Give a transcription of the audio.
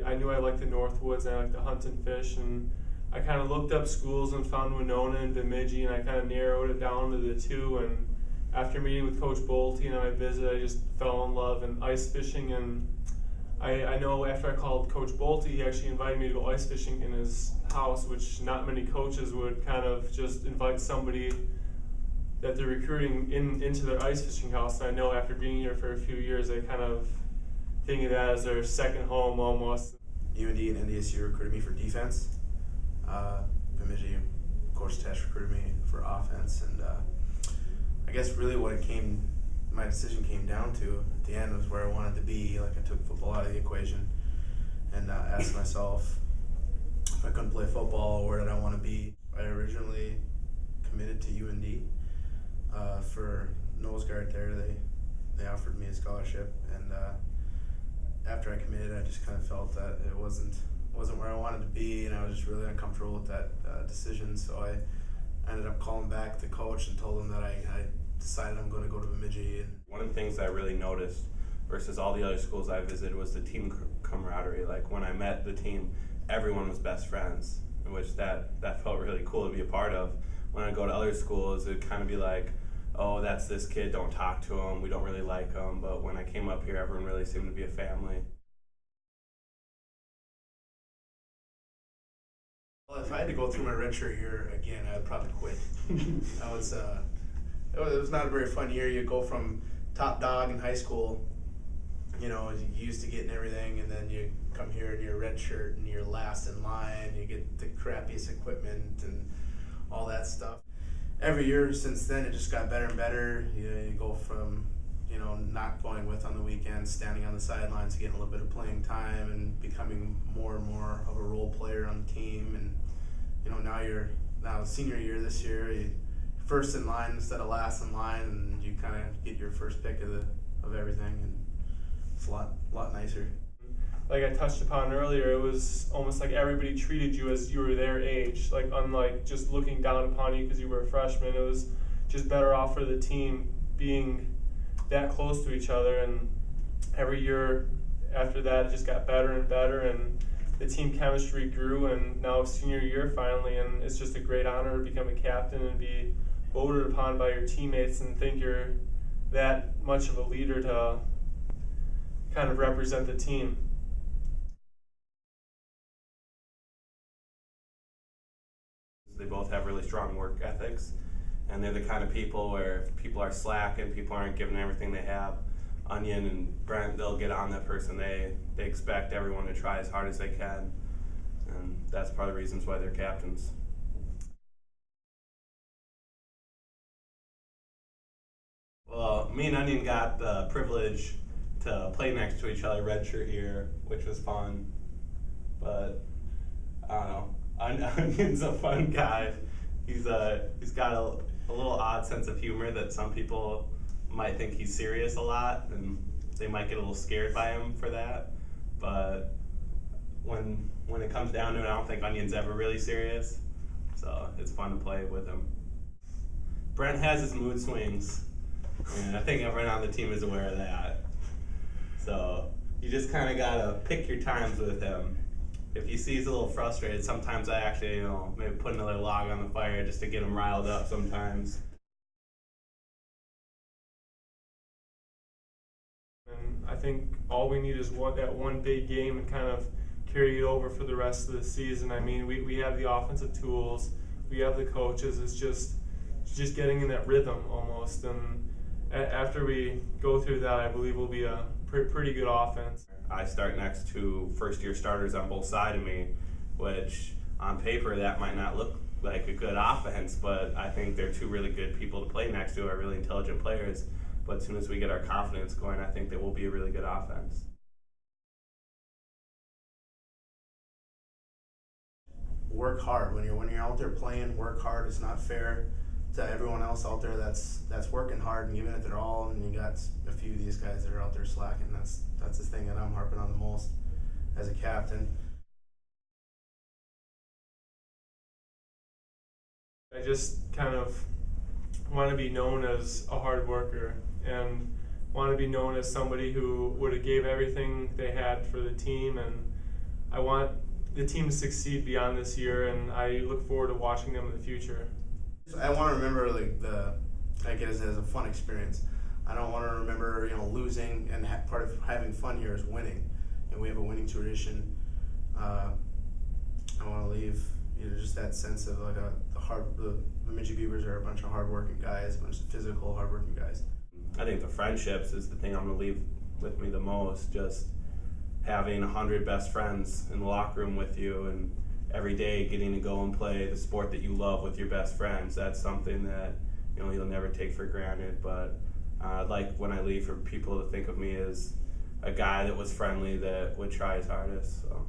I knew I liked the Northwoods and I liked to hunt and fish, and I kind of looked up schools and found Winona and Bemidji, and I kind of narrowed it down to the two. And after meeting with Coach Bolte and my visit, I just fell in love in ice fishing. And I know after I called Coach Bolte, he actually invited me to go ice fishing in his house, which not many coaches would kind of just invite somebody that they're recruiting into their ice fishing house. And I know after being here for a few years, they kind of think of that as their second home almost. UND and NDSU recruited me for defense. Bemidji, Coach Tesh recruited me for offense, and I guess really what my decision came down to at the end was where I wanted to be. Like, I took football out of the equation and asked myself if I couldn't play football, where did I want to be? I originally committed to UND for nose guard there. They offered me a scholarship, and after I committed, I just kind of felt that it wasn't where I wanted to be, and I was just really uncomfortable with that decision. So I ended up calling back the coach and told him that I decided I'm going to go to Bemidji. And one of the things that I really noticed versus all the other schools I visited was the team camaraderie. Like, when I met the team, everyone was best friends, which that felt really cool to be a part of. When I go to other schools, it'd kind of be like, oh, that's this kid, don't talk to him, we don't really like him. But when I came up here, everyone really seemed to be a family. Well, if I had to go through my redshirt year again, I'd probably quit. It was not a very fun year. You go from top dog in high school, you used to getting everything, and then you come here and you're a redshirt and you're last in line, you get the crappiest equipment and all that stuff. Every year since then, it just got better and better. You go from, not going with on the weekends, standing on the sidelines, getting a little bit of playing time, and becoming more and more of a role player on the team. And now senior year this year, you're first in line instead of last in line, and you kind of get your first pick of everything, and it's a lot nicer. Like I touched upon earlier, it was almost like everybody treated you as you were their age. Like, unlike just looking down upon you because you were a freshman, it was just better off for the team being that close to each other. And every year after that, it just got better and better, and the team chemistry grew. And now senior year finally, and it's just a great honor to become a captain and be voted upon by your teammates and think you're that much of a leader to kind of represent the team. They both have really strong work ethics, and they're the kind of people where if people are slack and people aren't giving everything they have, Oien and Brent, they'll get on that person. They expect everyone to try as hard as they can, and that's part of the reasons why they're captains. Well, me and Oien got the privilege to play next to each other redshirt year, which was fun, but I don't know. Oien's a fun guy. He's got a little odd sense of humor that some people might think he's serious a lot, and they might get a little scared by him for that. But when it comes down to it, I don't think Oien's ever really serious, so it's fun to play with him. Brent has his mood swings, and I think everyone on the team is aware of that. So you just kind of gotta pick your times with him. If you see he's a little frustrated, sometimes I actually, maybe put another log on the fire just to get him riled up sometimes. And I think all we need is that one big game and kind of carry it over for the rest of the season. I mean, we have the offensive tools, we have the coaches. It's just getting in that rhythm almost. And after we go through that, I believe we'll be a pretty good offense. I start next to first-year starters on both sides of me, which on paper that might not look like a good offense, but I think they're two really good people to play next to, are really intelligent players. But as soon as we get our confidence going, I think that will be a really good offense. Work hard. When you're out there playing, work hard. It's not fair to everyone else out there that's working hard and giving it their all, and you got a few of these guys that are out there slacking. That's the thing that I'm harping on the most as a captain. I just kind of want to be known as a hard worker and want to be known as somebody who would have gave everything they had for the team. And I want the team to succeed beyond this year, and I look forward to watching them in the future. I want to remember as a fun experience. I don't want to remember losing, and part of having fun here is winning, and we have a winning tradition. I want to leave just that sense of the Bemidji Beavers are a bunch of hardworking guys, a bunch of physical, hardworking guys. I think the friendships is the thing I'm going to leave with me the most. Just having 100 best friends in the locker room with you, and every day getting to go and play the sport that you love with your best friends. That's something that you'll never take for granted. But I'd like when I leave for people to think of me as a guy that was friendly, that would try his hardest. So.